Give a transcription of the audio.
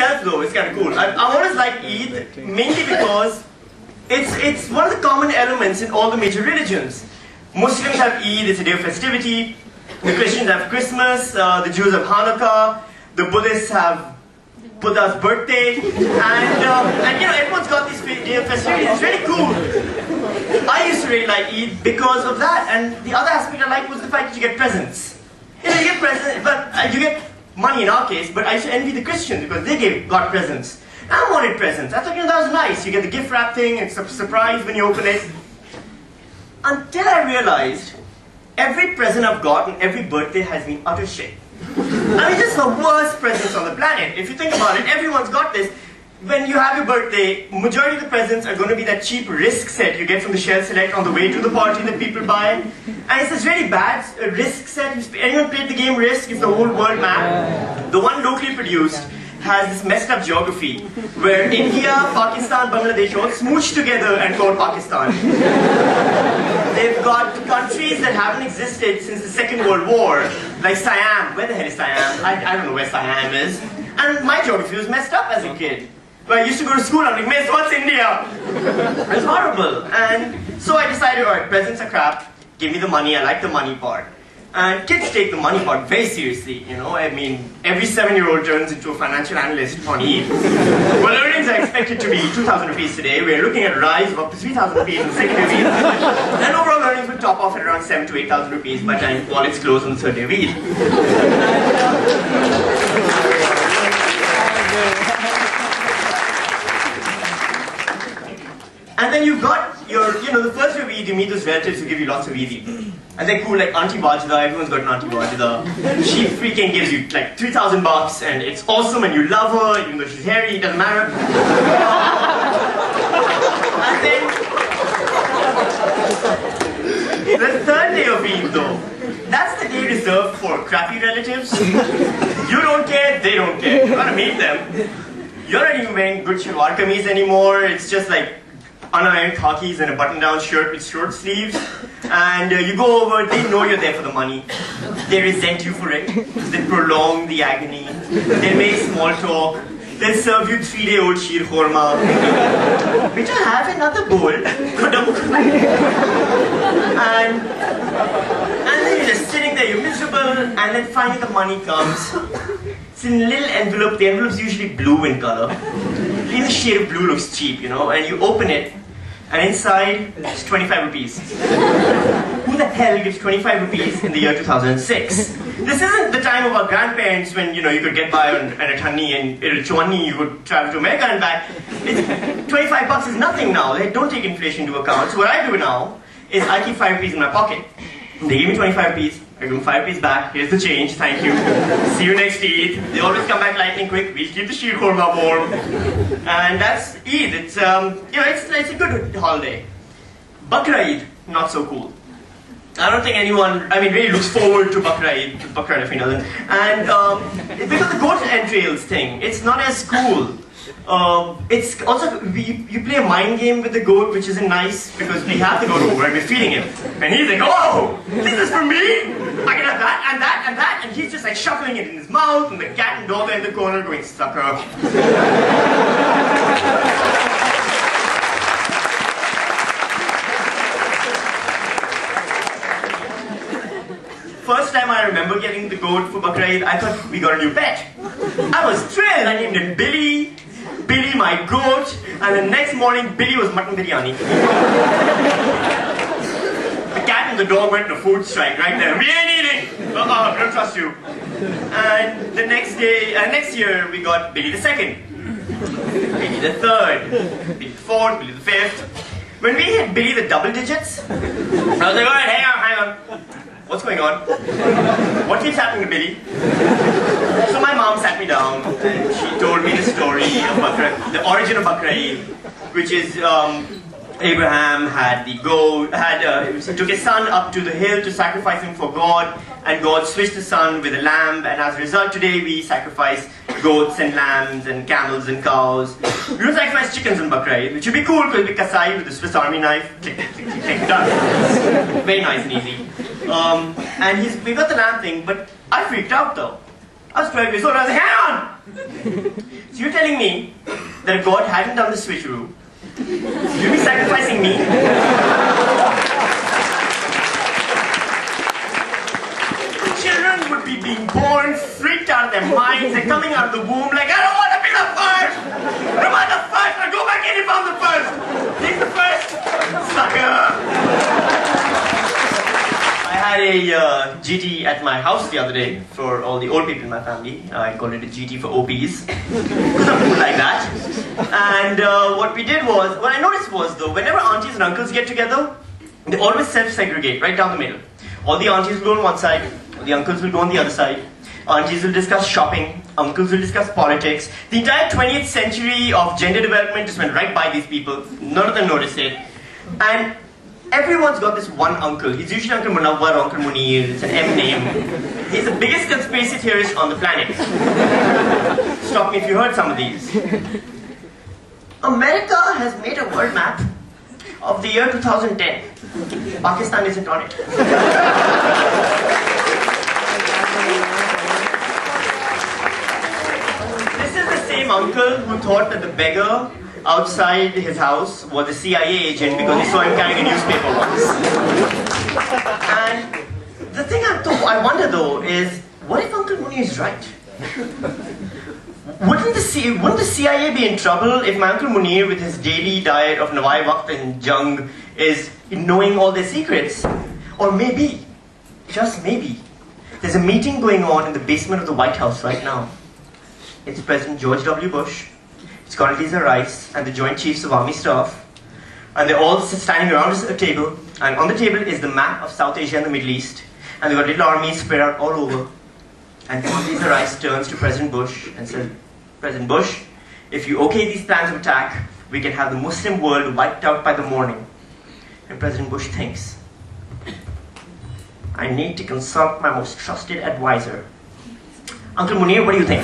itself, though, is kind of cool. I always like Eid, mainly because it's one of the common elements in all the major religions. Muslims have Eid, it's a day of festivity. The Christians have Christmas, the Jews have Hanukkah, the Buddhists have Buddha's birthday, and you know, everyone's got this day of festivity. It's really cool. I used to really like Eid because of that, and the other aspect I liked was the fact that you get presents. You know, you get presents, but you get money in our case, but I used to envy the Christians because they got presents. I wanted presents. I thought, you know, that was nice. You get the gift wrap thing, it's a surprise when you open it. Until I realized every present I've gotten, every birthday has been utter shit. I mean, just the worst presents on the planet. If you think about it, everyone's got this. When you have your birthday, majority of the presents are going to be that cheap Risk set you get from the Shell Select on the way to the party that people buy. And it's this really bad Risk set. Anyone played the game Risk? It's the whole world map. The one locally produced has this messed up geography where India, Pakistan, Bangladesh all smooch together and call Pakistan. They've got countries that haven't existed since the Second World War, like Siam. Where the hell is Siam? I don't know where Siam is. And my geography was messed up as a kid. But I used to go to school, I'm like, miss, what's India? It was horrible. And so I decided, alright, presents are crap, give me the money, I like the money part. And kids take the money part very seriously, you know. I mean, every 7-year-old turns into a financial analyst on Eid. Well, earnings are expected to be 2,000 rupees today. We're looking at a rise of up to 3,000 rupees in the second day of Eid. And overall earnings will top off at around 7,000 to 8,000 rupees by the time wallets close on the third day of Eid. And then you've got your, you know, the first day of Eid, you meet those relatives who give you lots of Eid. And they're cool, like Auntie Wajda, everyone's got an Auntie Wajda. She freaking gives you like 3,000 bucks and it's awesome and you love her, even though she's hairy, it doesn't matter. And then, the third day of Eid though, that's the day reserved for crappy relatives. You don't care, they don't care. You gotta meet them. You're not even wearing good shalwar kameez anymore, it's just like unironed khakis and a button-down shirt with short sleeves, and you go over, they know you're there for the money, they resent you for it, they prolong the agony, they make small talk, they'll serve you 3-day-old sheer khorma, which I have another bowl, and then you're just sitting there, you're miserable, and then finally the money comes. It's in a little envelope, the envelope's usually blue in color. Even the shade of blue looks cheap, you know, and you open it, and inside, it's 25 rupees. Who the hell gives 25 rupees in the year 2006? This isn't the time of our grandparents when, you know, you could get by on a thani and a chwani, you could travel to America and back. 25 bucks is nothing now. They don't take inflation into account. So what I do now is I keep 5 rupees in my pocket. They give me 25 rupees. I give them 5 rupees back, here's the change, thank you. See you next Eid. They always come back lightning quick, we'll keep the sheer khorma warm. And that's Eid, it's, you know, it's a good holiday. Bakra Eid, not so cool. I don't think anyone, I mean, really looks forward to Bakra Eid, Bakra if you know them. And it's because of the goat entrails thing, it's not as cool. It's also, you play a mind game with the goat, which isn't nice, because we have the goat over and we're feeding him. And he's like, oh, this is for me? I can have that, and that, and that. And he's just like shuffling it in his mouth, and the cat and dog are in the corner going, sucker. First time I remember getting the goat for Bakra Eid, I thought we got a new pet. I was thrilled, I named him Billy. Billy my goat, and the next morning Billy was mutton biryani. The cat and the dog went on a food strike right there. We ain't eating! We don't trust you. And the next day, next year we got Billy the second, Billy the third, Billy the fourth, Billy the fifth. When we hit Billy the double digits, I was like, alright, hang on. What's going on? What keeps happening to Billy? So my mom sat me down and she told me the story of the origin of Bakra Eid, which is Abraham had the goat, took his son up to the hill to sacrifice him for God, and God switched the son with a lamb, and as a result today we sacrifice goats and lambs and camels and cows. We don't sacrifice chickens on Bakra Eid, which would be cool because it'd be kasai with a Swiss Army knife. Click, click, click, click, done. Very nice and easy. And we got the lamb thing, but I freaked out though. I was 12 years old. I was like, hang on! So you're telling me that if God hadn't done the switcheroo, you'd be sacrificing me? Children would be being born, freaked out of their minds. They're coming out of the womb like, I don't want to be the first! I don't want the first! I'll go back in if I'm the first! He's the first! Sucker! I had a GT at my house the other day for all the old people in my family. I called it a GT for OPs. Because I'm cool like that. And what we did was, what I noticed was though, whenever aunties and uncles get together, they always self-segregate right down the middle. All the aunties will go on one side, all the uncles will go on the other side. Aunties will discuss shopping, uncles will discuss politics. The entire 20th century of gender development just went right by these people. None of them noticed it. And everyone's got this one uncle. He's usually Uncle Munawwar, Uncle Munir. It's an M name. He's the biggest conspiracy theorist on the planet. Stop me if you heard some of these. America has made a world map of the year 2010. Pakistan isn't on it. This is the same uncle who thought that the beggar outside his house was a CIA agent because he saw him carrying a newspaper once. And the thing I wonder though is, what if Uncle Munir is right? Wouldn't the CIA be in trouble if my Uncle Munir, with his daily diet of Nawai Waqt and Jung, is knowing all their secrets? Or maybe, just maybe, there's a meeting going on in the basement of the White House right now. It's President George W. Bush, it's Condoleezza Rice, and the Joint Chiefs of Army Staff, and they're all standing around a table, and on the table is the map of South Asia and the Middle East, and they've got little armies spread out all over. And Condoleezza Rice turns to President Bush and says, President Bush, if you okay these plans of attack, we can have the Muslim world wiped out by the morning. And President Bush thinks, I need to consult my most trusted advisor. Uncle Munir, what do you think?